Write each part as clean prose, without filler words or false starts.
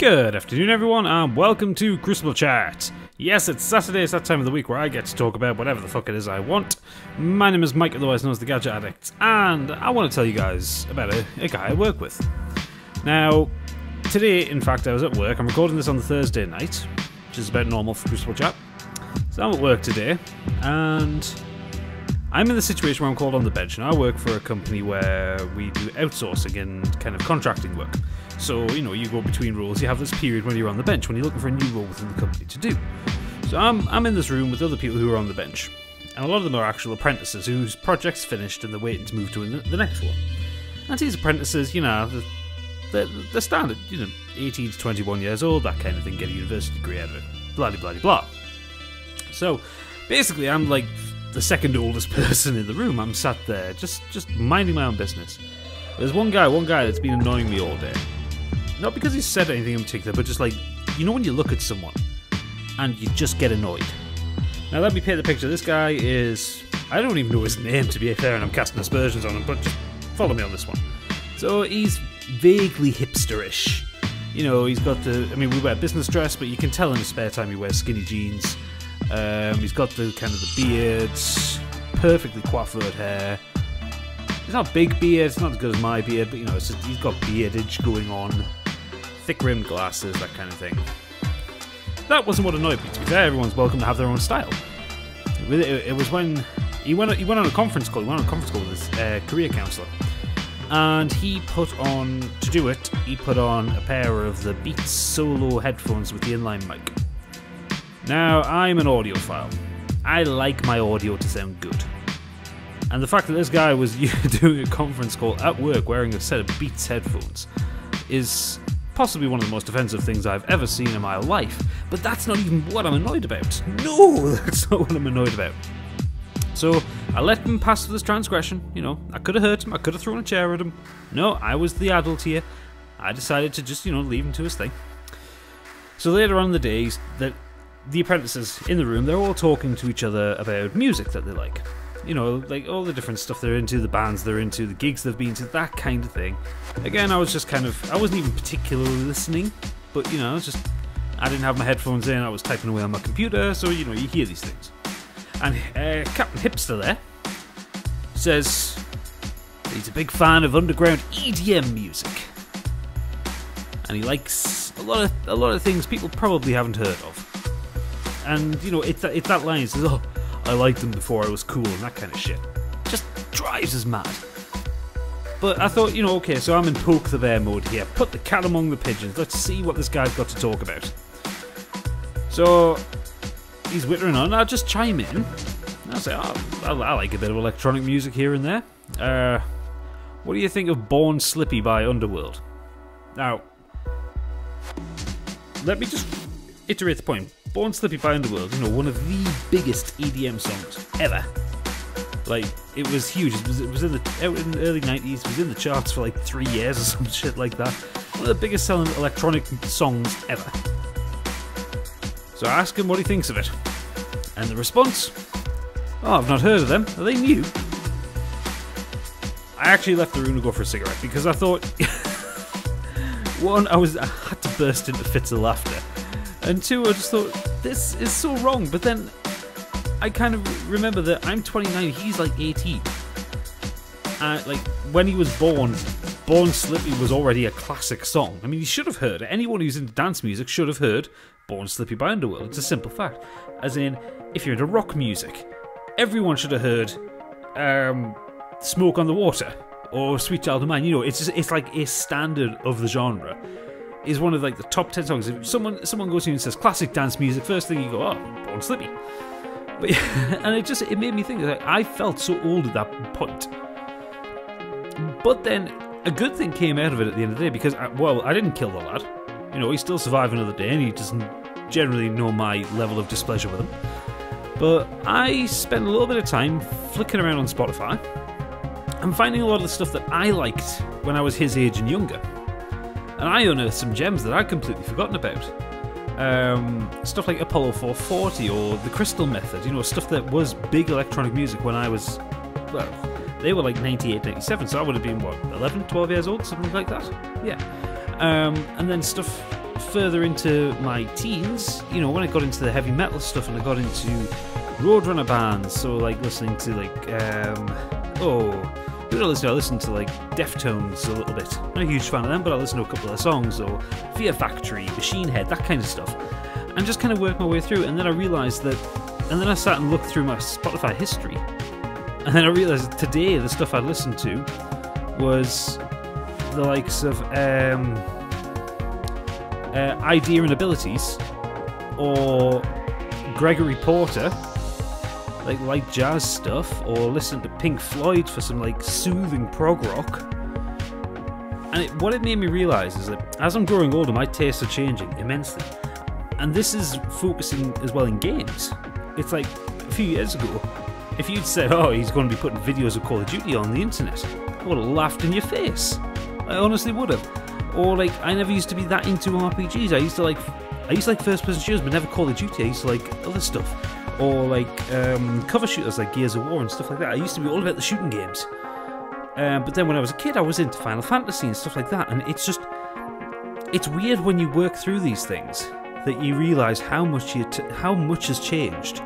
Good afternoon everyone and welcome to Crucible Chat. Yes, it's Saturday, it's that time of the week where I get to talk about whatever the fuck it is I want. My name is Mike, otherwise known as the Gadget Addict, and I want to tell you guys about a guy I work with. Now, today, in fact, I was at work. I'm recording this on the Thursday night, which is about normal for Crucible Chat. So I'm at work today, and I'm in the situation where I'm called on the bench, and I work for a company where we do outsourcing and kind of contracting work. So, you know, you go between roles, you have this period when you're on the bench, when you're looking for a new role within the company to do. So I'm in this room with other people who are on the bench, and a lot of them are actual apprentices whose project's finished and they're waiting to move to the next one. And these apprentices, you know, they're standard, you know, 18 to 21 years old, that kind of thing, get a university degree out of it, blah blah blah blah. So, basically, I'm like the second oldest person in the room. I'm sat there, just minding my own business. There's one guy that's been annoying me all day. Not because he said anything in particular, but just like, you know when you look at someone and you just get annoyed. Now let me paint the picture. This guy is, I don't even know his name to be fair, and I'm casting aspersions on him, but just follow me on this one. So he's vaguely hipsterish. You know, he's got the, I mean, we wear business dress, but you can tell in his spare time he wears skinny jeans. He's got the kind of the beards, perfectly coiffured hair. It's not big beard, it's not as good as my beard, but you know, it's just, he's got beardage going on. Thick rimmed glasses, that kind of thing. That wasn't what annoyed me, to be fair. Everyone's welcome to have their own style. It was when he went on a conference call. He went on a conference call with his career counsellor, and he put on, to do it, he put on a pair of the Beats Solo headphones with the inline mic. Now, I'm an audiophile. I like my audio to sound good. And the fact that this guy was doing a conference call at work wearing a set of Beats headphones is possibly one of the most offensive things I've ever seen in my life. But that's not even what I'm annoyed about. No, that's not what I'm annoyed about. So I let him pass for this transgression. You know, I could have hurt him, I could have thrown a chair at him. No, I was the adult here. I decided to just, you know, leave him to his thing. So later on in the day, the apprentices in the room, they're all talking to each other about music that they like. You know, like all the different stuff they're into, the bands they're into, the gigs they've been to, that kind of thing. Again, I was just kind of, I wasn't even particularly listening, but you know, I didn't have my headphones in, I was typing away on my computer, so you know, you hear these things. And Captain Hipster there says he's a big fan of underground EDM music. And he likes a lot of things people probably haven't heard of. And you know, it's that line, it says, oh, I liked them before I was cool and that kind of shit. Just drives us mad. But I thought, you know, okay, so I'm in poke the bear mode here. Put the cat among the pigeons. Let's see what this guy's got to talk about. So he's whittering on. I'll just chime in. I'll say, oh, I like a bit of electronic music here and there. What do you think of Born Slippy by Underworld? Now, let me just iterate the point. Born Slippy by Underworld, you know, one of the biggest EDM songs ever. Like, it was huge. It was out in the early 90s. It was in the charts for like 3 years or some shit like that. One of the biggest selling electronic songs ever. So I asked him what he thinks of it. And the response, oh, I've not heard of them. Are they new? I actually left the room to go for a cigarette because I thought, one, I had to burst into fits of laughter. And two, I just thought, this is so wrong. But then I kind of remember that I'm 29, he's like 18. Like, when he was born Slippy was already a classic song. I mean, you should have heard it. Anyone who's into dance music should have heard Born Slippy by Underworld. It's a simple fact. As in, if you're into rock music, everyone should have heard Smoke on the Water or Sweet Child of Mine. You know, it's like a standard of the genre. Is one of like the top 10 songs. If someone goes to you and says classic dance music, first thing you go, oh, Born Slippy. But and it made me think that I felt so old at that point. But then a good thing came out of it at the end of the day because I didn't kill the lad. You know, he's still surviving another day, and he doesn't generally know my level of displeasure with him. But I spent a little bit of time flicking around on Spotify and finding a lot of the stuff that I liked when I was his age and younger. And I unearthed some gems that I'd completely forgotten about. Stuff like Apollo 440 or the Crystal Method, you know, stuff that was big electronic music when I was, well, they were like 98, 97, so I would have been, what, 11, 12 years old, something like that? Yeah. And then stuff further into my teens, you know, when I got into the heavy metal stuff and I got into Roadrunner bands, so like listening to like, who did I listen to? I listened to like Deftones a little bit. I'm not a huge fan of them, but I listened to a couple of their songs, or Fear Factory, Machine Head, that kind of stuff. And just kind of worked my way through, and then I realised that, and then I sat and looked through my Spotify history, and then I realised that today the stuff I listened to was the likes of Idea and Abilities, or Gregory Porter, like light jazz stuff, or listen to Pink Floyd for some like soothing prog rock. And what it made me realise is that as I'm growing older, my tastes are changing immensely. And this is focusing as well in games. It's like a few years ago, if you'd said, oh, he's going to be putting videos of Call of Duty on the internet, I would have laughed in your face. I honestly would have. Or like, I never used to be that into RPGs. I used to like first person shooters, but never Call of Duty. I used to like other stuff. Or like cover shooters like Gears of War and stuff like that. I used to be all about the shooting games. But then when I was a kid, I was into Final Fantasy and stuff like that. And it's just, it's weird when you work through these things that you realise how much has changed.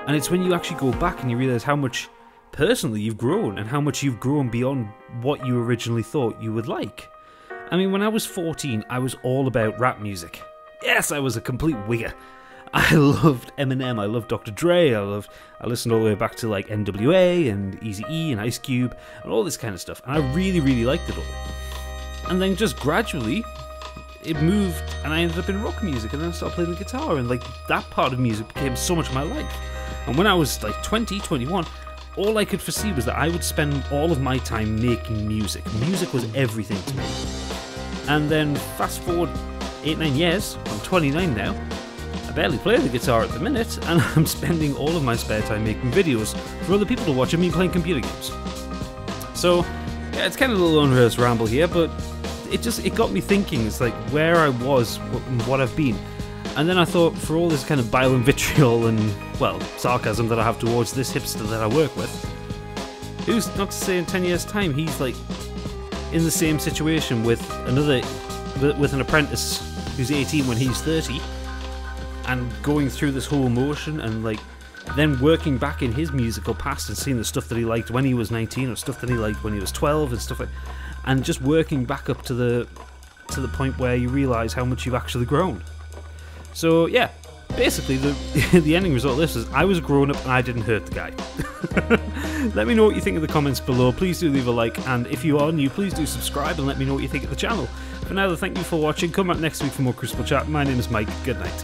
And it's when you actually go back and you realise how much personally you've grown, and how much you've grown beyond what you originally thought you would like. I mean, when I was 14, I was all about rap music. Yes, I was a complete wigger. I loved Eminem, I loved Dr. Dre, I listened all the way back to like NWA and Eazy-E and Ice Cube and all this kind of stuff, and I really, really liked it all. And then just gradually, it moved, and I ended up in rock music, and then I started playing the guitar, and like that part of music became so much of my life. And when I was like 20, 21, all I could foresee was that I would spend all of my time making music. Music was everything to me. And then fast forward 8-9 years, I'm 29 now, I barely play the guitar at the minute, and I'm spending all of my spare time making videos for other people to watch of me playing computer games. So, yeah, it's kind of a little unrehearsed ramble here, but it got me thinking. It's like where I was and what I've been. And then I thought, for all this kind of bile and vitriol and, well, sarcasm that I have towards this hipster that I work with, who's not to say in 10 years' time he's like in the same situation with an apprentice who's 18 when he's 30, and going through this whole motion, and like then working back in his musical past and seeing the stuff that he liked when he was 19, or stuff that he liked when he was 12 and stuff like, and just working back up to the point where you realise how much you've actually grown. So yeah, basically the ending result of this is I was a grown up and I didn't hurt the guy. Let me know what you think in the comments below. Please do leave a like, and if you are new, please do subscribe and let me know what you think of the channel. For now, thank you for watching. Come back next week for more Crucible Chat. My name is Mike. Good night.